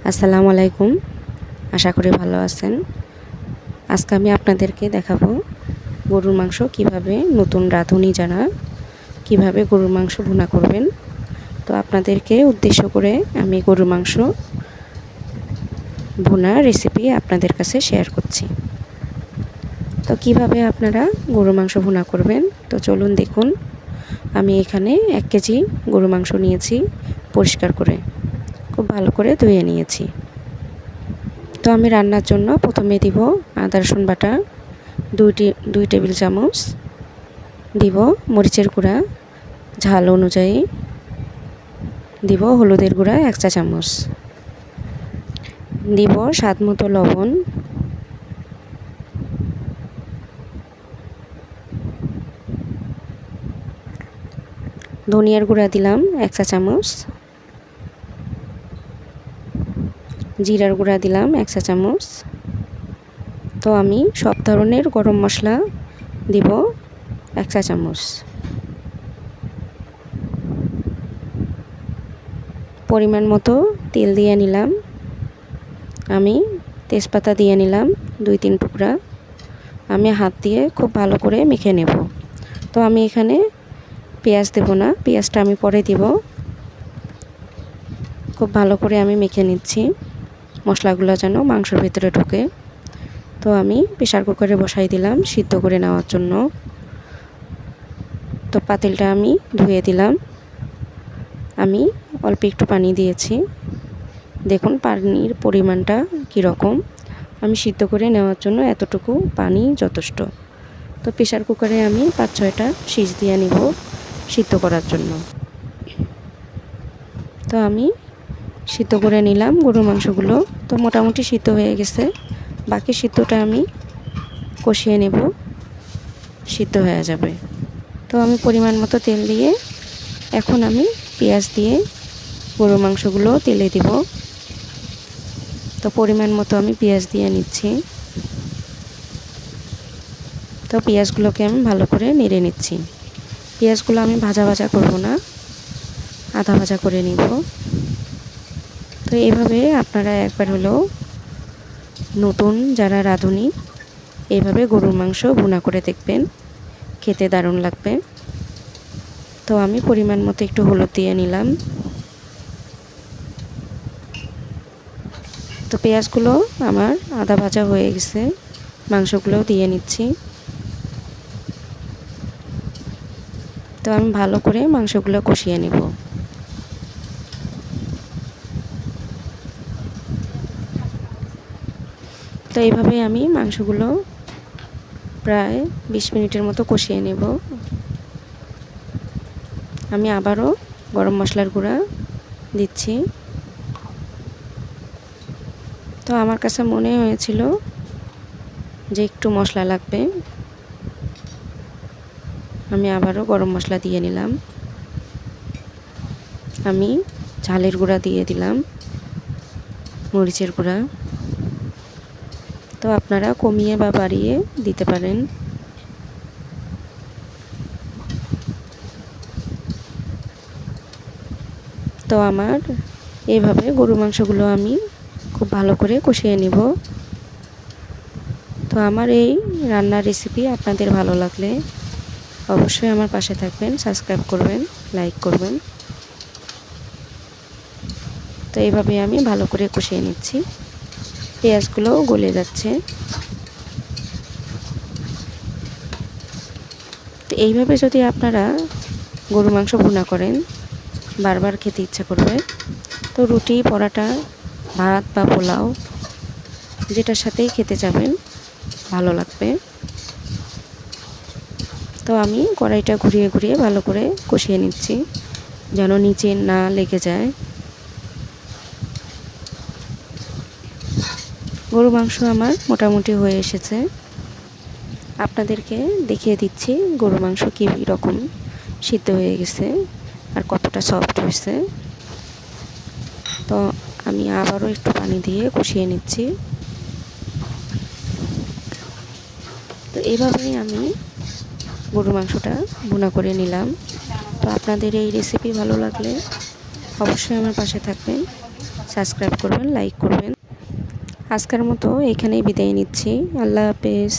আসসালামু আলাইকুম। আশা করি ভালো আছেন। আজকে আমি আপনাদেরকে দেখাবো গরুর মাংস কিভাবে নতুন রাঁধুনি যারা কিভাবে গরুর মাংস ভুনা করবেন। তো আপনাদেরকে উদ্দেশ্য করে আমি গরুর মাংস ভুনা রেসিপি আপনাদের কাছে শেয়ার করছি। তো কিভাবে আপনারা গরুর মাংস ভুনা করবেন তো চলুন দেখুন। আমি এখানে 1 কেজি গরুর মাংস নিয়েছি, পরিষ্কার করে খুব ভালো করে ধুয়ে নিয়েছি। তো আমি রান্নার জন্য প্রথমে দিব আদা রসুন বাটা 2 টেবিল চামচ, দিব মরিচের গুঁড়া ঝাল অনুযায়ী, দিব হলুদের গুঁড়া 1 চা চামচ, দিব স্বাদ মতো লবণ, ধনিয়ার গুঁড়া দিলাম 1 চা চামচ, জিরার গুঁড়া দিলাম 1 চা চামচ। তো আমি সব ধরনের গরম মশলা দিব 1 চা চামচ। পরিমাণ মতো তেল দিয়ে নিলাম। আমি তেজপাতা দিয়ে নিলাম 2-3 টুকরা। আমি হাত দিয়ে খুব ভালো করে মেখে নেব। তো আমি এখানে পেঁয়াজ দেব না, পেঁয়াজটা আমি পরে দিব। খুব ভালো করে আমি মেখে নিচ্ছি, মশলাগুলো যেন মাংসের ভিতরে ঢোকে। তো আমি প্রেসার কুকারে বসাই দিলাম সিদ্ধ করে নেওয়ার জন্য। তো পাতিলটা আমি ধুয়ে দিলাম। আমি অল্প একটু পানি দিয়েছি, দেখুন পানির পরিমাণটা কীরকম। আমি সিদ্ধ করে নেওয়ার জন্য এতটুকু পানি যথেষ্ট। তো প্রেসার কুকারে আমি 5-6টা সিজ দিয়ে নিব সিদ্ধ করার জন্য। তো আমি সিদ্ধ করে নিলাম গরুর মাংসগুলো। তো মোটামুটি সিদ্ধ হয়ে গেছে, বাকি সিদ্ধটা আমি কষিয়ে নেব, সিদ্ধ হয়ে যাবে। তো আমি পরিমাণ মতো তেল দিয়ে এখন আমি পেঁয়াজ দিয়ে গরুর মাংসগুলো তেলে দিব। তো পরিমাণ মতো আমি পেঁয়াজ দিয়ে নিচ্ছি। তো পেঁয়াজগুলোকে আমি ভালো করে নেড়ে নিচ্ছি। পেঁয়াজগুলো আমি ভাজা ভাজা করব না, আধা ভাজা করে নিব। তো এইভাবে আপনারা একবার হলেও নতুন যারা রাঁধুনি এইভাবে গরুর মাংস ভুনা করে দেখবেন, খেতে দারুণ লাগবে। তো আমি পরিমাণ মতো একটু হলুদ দিয়ে নিলাম। তো পেঁয়াজগুলো আমার আধা ভাজা হয়ে গেছে, মাংসগুলোও দিয়ে নিচ্ছি। তো আমি ভালো করে মাংসগুলো কষিয়ে নেব। তো এইভাবে আমি মাংসগুলো প্রায় 20 মিনিটের মতো কষিয়ে নেব। আমি আবারও গরম মশলার গুঁড়া দিচ্ছি। তো আমার কাছে মনে হয়েছিল যে একটু মশলা লাগবে, আমি আবারও গরম মশলা দিয়ে নিলাম। আমি ঝালের গুঁড়া দিয়ে দিলাম, মরিচের গুঁড়া। তো আপনারা কমিয়ে বা বাড়িয়ে দিতে পারেন। তো আমার এইভাবে গরুর মাংসগুলো আমি খুব ভালো করে কষিয়ে নিব। তো আমার এই রান্নার রেসিপি আপনাদের ভালো লাগলে অবশ্যই আমার পাশে থাকবেন, সাবস্ক্রাইব করবেন, লাইক করবেন। তো এইভাবে আমি ভালো করে কষিয়ে নিচ্ছি, পেঁয়াজগুলোও গলে যাচ্ছে। তো এইভাবে যদি আপনারা গরু মাংস ভুনা করেন বারবার খেতে ইচ্ছা করবে। তো রুটি, পরোটা, ভাত বা পোলাও যেটার সাথেই খেতে যাবেন ভালো লাগবে। তো আমি কড়াইটা ঘুরিয়ে ঘুরিয়ে ভালো করে কষিয়ে নিচ্ছি যেন নিচে না লেগে যায়। গরু মাংস আমার মোটামুটি হয়ে এসেছে, আপনাদেরকে দেখিয়ে দিচ্ছি গরু মাংস কী রকম সিদ্ধ হয়ে গেছে আর কতটা সফট হয়েছে। তো আমি আবারও একটু পানি দিয়ে কষিয়ে নিচ্ছি। তো এইভাবেই আমি গরুর মাংসটা ভুনা করে নিলাম। তো আপনাদের এই রেসিপি ভালো লাগলে অবশ্যই আমার পাশে থাকবেন, সাবস্ক্রাইব করবেন, লাইক করবেন। আজকের মতো এখানেই বিদায় নিচ্ছি। আল্লাহ হাফেজ।